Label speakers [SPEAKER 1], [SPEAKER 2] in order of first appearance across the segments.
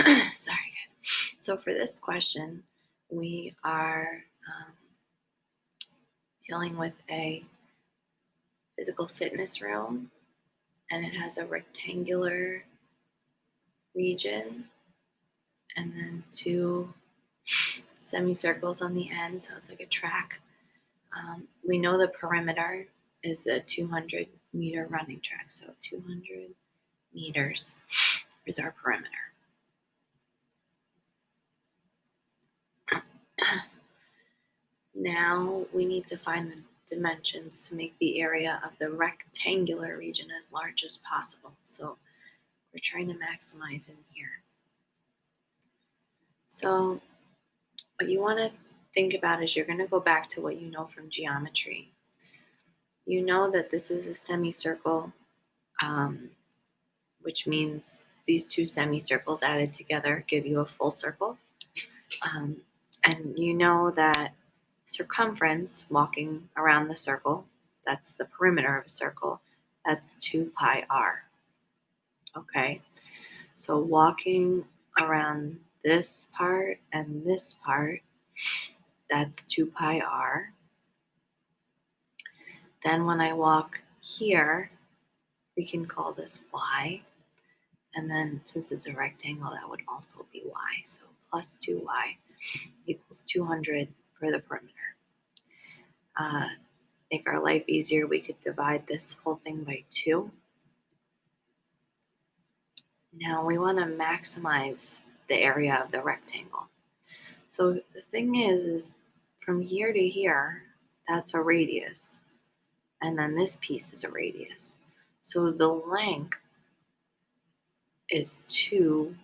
[SPEAKER 1] Sorry, guys. So for this question, we are dealing with a physical fitness room, and it has a rectangular region and then two semicircles on the end, so it's like a track. We know the perimeter is a 200-meter running track, so 200 meters is our perimeter. Now we need to find the dimensions to make the area of the rectangular region as large as possible. So we're trying to maximize in here. So what you want to think about is you're going to go back to what you know from geometry. You know that this is a semicircle, which means these two semicircles added together give you a full circle. And you know that circumference, walking around the circle, that's the perimeter of a circle, that's 2 pi r. Okay, so walking around this part and this part, that's 2 pi r. Then when I walk here, we can call this y. And then since it's a rectangle, that would also be y. So plus 2y equals 200 for the perimeter. Make our life easier, we could divide this whole thing by 2. Now we want to maximize the area of the rectangle. So the thing is from here to here, that's a radius. And then this piece is a radius. So the length is 2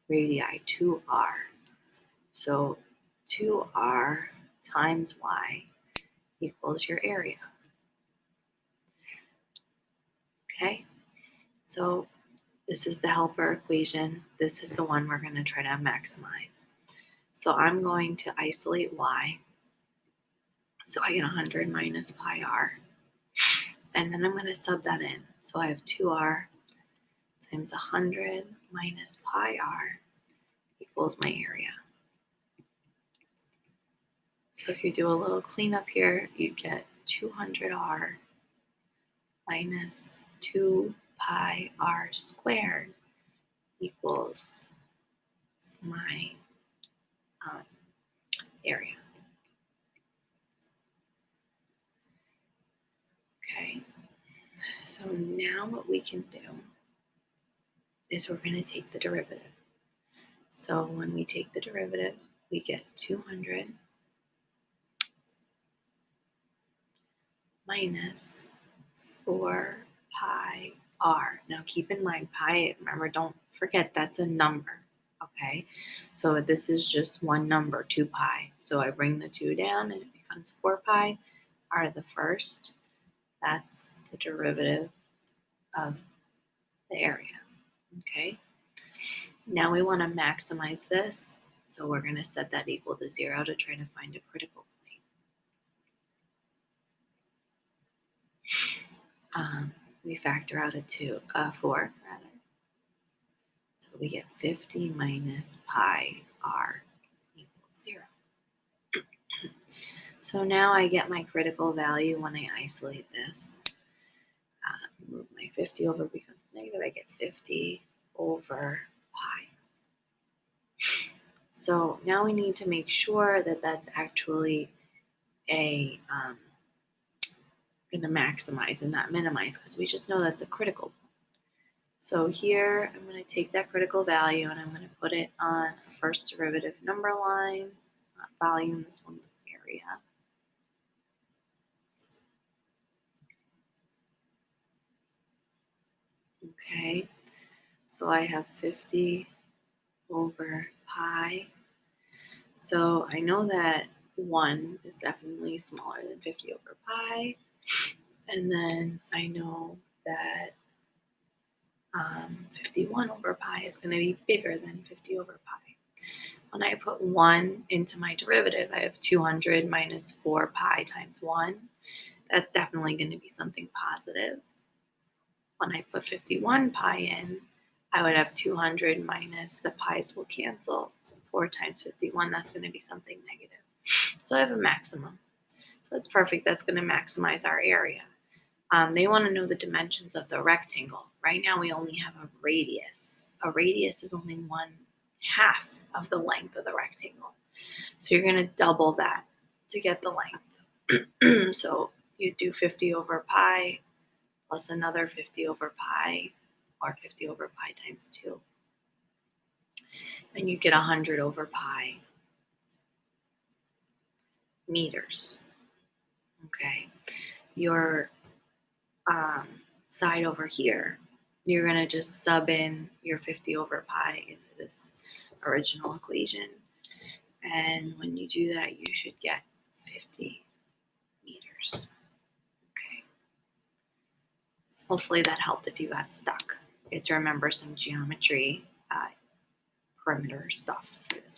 [SPEAKER 1] radii, 2r. So 2r times y equals your area. Okay, so this is the helper equation. This is the one we're going to try to maximize. So I'm going to isolate y. So I get 100 minus pi r. And then I'm going to sub that in. So I have 2r times 100 minus pi r equals my area. So if you do a little cleanup here, you get 200r minus 2 pi r squared equals my area. Okay, so now what we can do is we're going to take the derivative. So when we take the derivative, we get 200 minus 4 pi r. Now keep in mind, pi, remember, don't forget that's a number, okay? So this is just one number, 2 pi. So I bring the 2 down and it becomes 4 pi r the first. That's the derivative of the area, okay? Now we want to maximize this, so we're going to set that equal to 0 to try to find a critical point. We factor out a 4 rather. So we get 50 minus pi r equals 0. So now I get my critical value when I isolate this. Move my 50 over becomes negative. I get 50 over pi. So now we need to make sure that that's actually a going to maximize and not minimize, because we just know that's a critical point. So here I'm going to take that critical value and I'm going to put it on first derivative number line, not volume, this one was area. Okay, so I have 50 over pi. So I know that 1 is definitely smaller than 50 over pi. And then I know that 51 over pi is going to be bigger than 50 over pi. When I put 1 into my derivative, I have 200 minus 4 pi times 1. That's definitely going to be something positive. When I put 51 pi in, I would have 200 minus the pi's will cancel. 4 times 51, that's going to be something negative. So I have a maximum. So that's perfect. That's going to maximize our area. They want to know the dimensions of the rectangle. Right now we only have a radius. A radius is only 1/2 of the length of the rectangle. So you're going to double that to get the length. So you do 50 over pi plus another 50 over pi, or 50 over pi times 2. And you get 100 over pi meters. Okay. Your side over here, you're going to just sub in your 50 over pi into this original equation. And when you do that, you should get 50 meters. Okay. Hopefully that helped if you got stuck. You have to remember some geometry, perimeter stuff for this